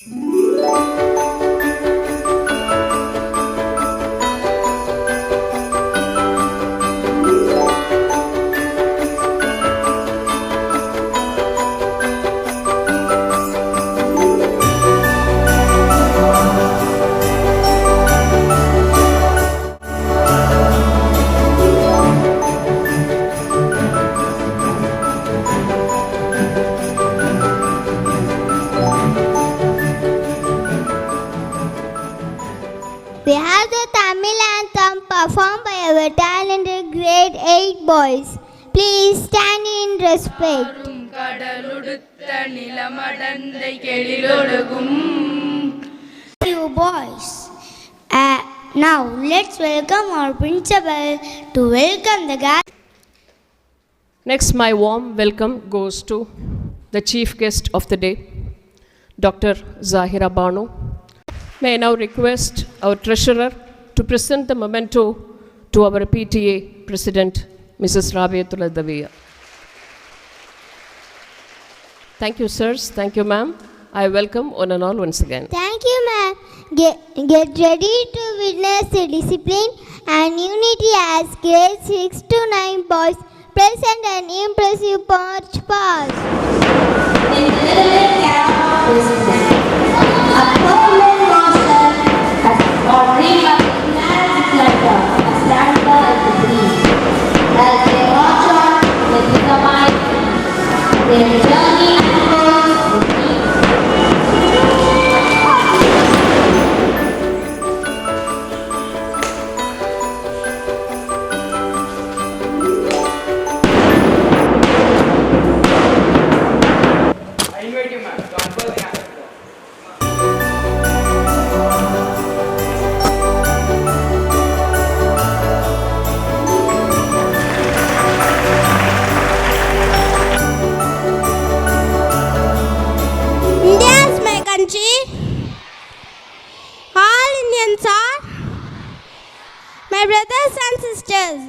We have the Tamil anthem performed by our talented grade 8 boys. Please stand in respect. You boys. Now let's welcome our principal to welcome the guests. Next, my warm welcome goes to the chief guest of the day, Dr. Zahira Banu. May I now request our treasurer to present the memento to our PTA President, Mrs. Rabiatul Dawiya. Thank you, sirs. Thank you, ma'am. I welcome one and all once again. Thank you, ma'am. Get ready to witness the discipline and unity as grades 6 to 9 boys present an impressive march past. All Indians are my brothers and sisters.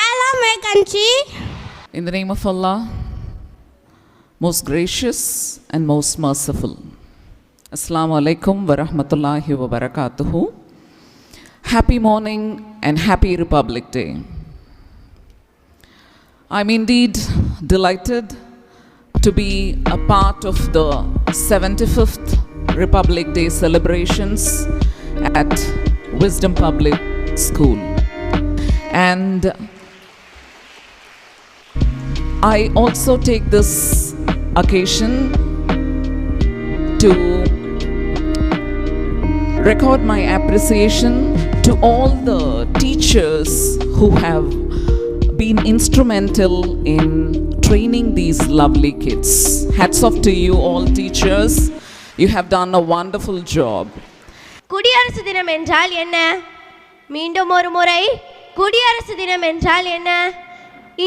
I love my country. In the name of Allah, most gracious and most merciful. Assalamu alaikum wa rahmatullahi wa barakatuhu. Happy morning and happy Republic Day. I'm indeed delighted to be a part of the 75th Republic Day celebrations at Wisdom Public School. And I also take this occasion to record my appreciation to all the teachers who have been instrumental in training these lovely kids. Hats off to you all teachers. You have done a wonderful job. குடியரசு தினம் என்றால் என்ன? மீண்டும் ஒரு முறை, குடியரசு தினம் என்றால் என்ன?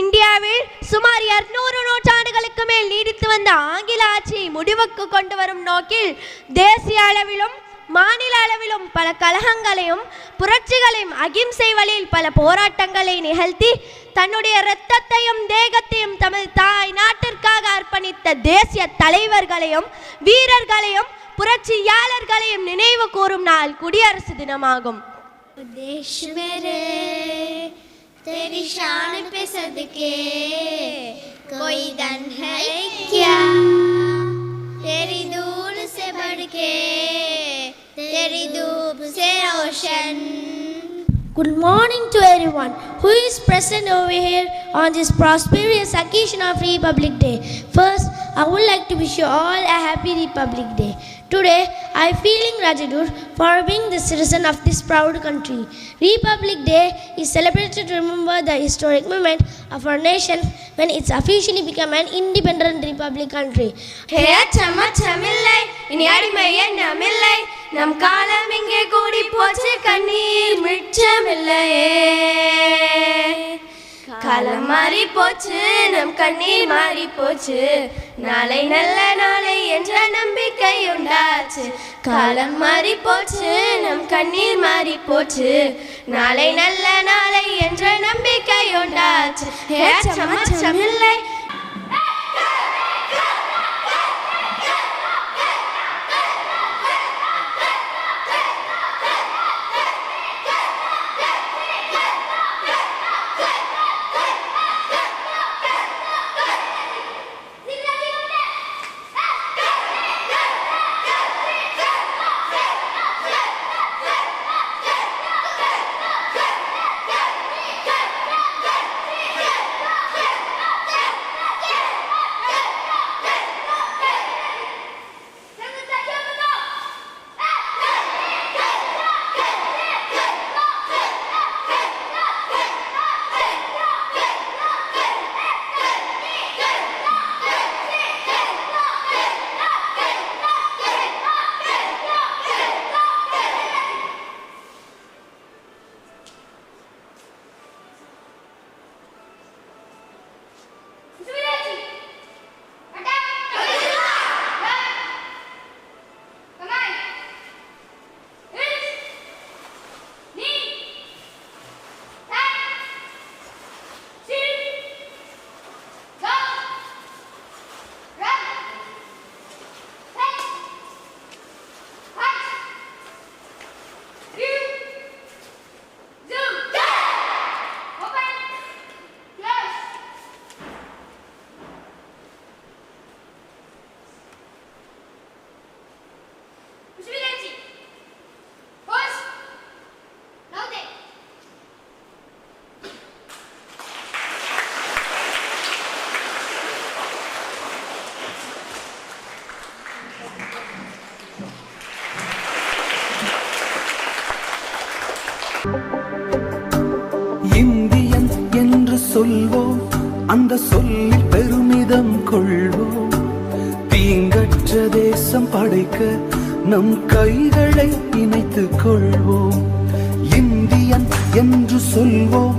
இந்தியாவில் சுமார் 200 நூற்றாண்டுகளுக்கு மேல் நீடித்து வந்த ஆங்கில ஆட்சியை முடிவுக்கு கொண்டு வரும் நோக்கில் தேசிய அளவிலும் மாநில அளவிலும் பல கலகங்களையும் புரட்சிகளையும் அகிம்சை வழியில் பல போராட்டங்களை நிகழ்த்தி தன்னுடைய இரத்தத்தையும் தேகத்தையும் தமது தாய் நாட்டிற்காக அர்ப்பணித்த தேசிய தலைவர்களையும் வீரர்களையும் புரட்சியாளர்களையும் நினைவு கூறும் நாள் குடியரசு தினமாகும். तेरी शान पे सदके कोई धन है क्या, तेरी धूल से बढ़ के तेरी धूप से रोशन. Good morning to everyone who is present over here on this prosperous occasion of Republic Day. First, I would like to wish you all a happy Republic Day. Today, I am feeling gratitude for being the citizen of this proud country. Republic Day is celebrated to remember the historic moment of our nation when it's officially become an independent republic country. Hey achamachamillai ini adimaiya namillai nam kaalam inge koodi pochu kanneer michamillaye. காலம் மாறி போச்சு நம் கண்ணீர் மாறி போச்சு, நாளை நல்ல நாளை என்ற நம்பிக்கை உண்டாச்சு. காலம் மாறி போச்சு நம் கண்ணீர் மாறி போச்சு, நாளை நல்ல நாளை என்ற நம்பிக்கை உண்டாச்சு. சொல்வோம், அந்த சொல்லில் பெருமிதம் கொள்வோம். தீங்கற்ற தேசம் படைக்க நம் கைகளை இணைத்துக் கொள்வோம். இந்தியன் என்று சொல்வோம்,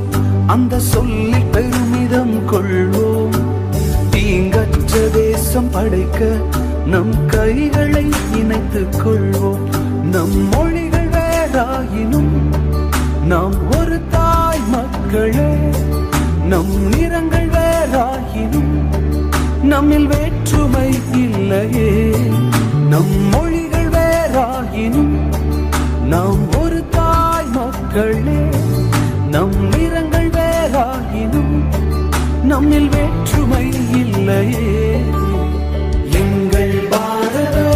அந்த சொல்லில் பெருமிதம் கொள்வோம். தீங்கற்ற தேசம் படைக்க நம் கைகளை இணைத்துக் கொள்வோம். நம் மொழிகள் வேறாயினும் நாம் ஒரு தாய் மக்களே. நம் நிறங்கள் வேறாயினும் நம்மில் வேற்றுமை இல்லையே. நம் மொழிகள் வேறாயினும் நாம் ஒரு தாய் மக்களே. நம் நிறங்கள் வேறாயினும் நம்மில் வேற்றுமை இல்லையே. எங்கள் பாரதம்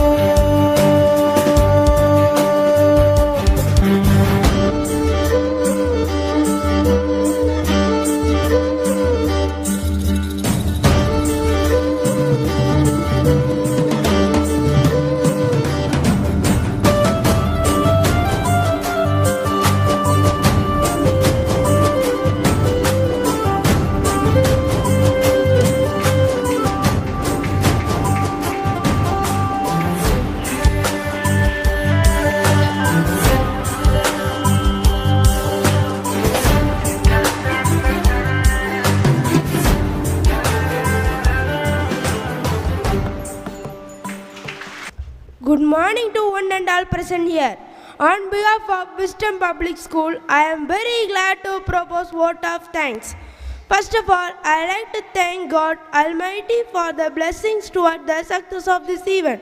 Good morning to one and all present here. On behalf of Wisdom Public School, I am very glad to propose vote of thanks. First of all, I like to thank God Almighty for the blessings toward the success of this event.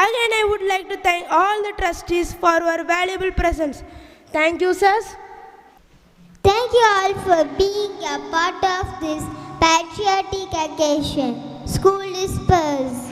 Again, I would like to thank all the trustees for your valuable presence. Thank you, sirs. Thank you all for being a part of this patriotic occasion. School dispersed.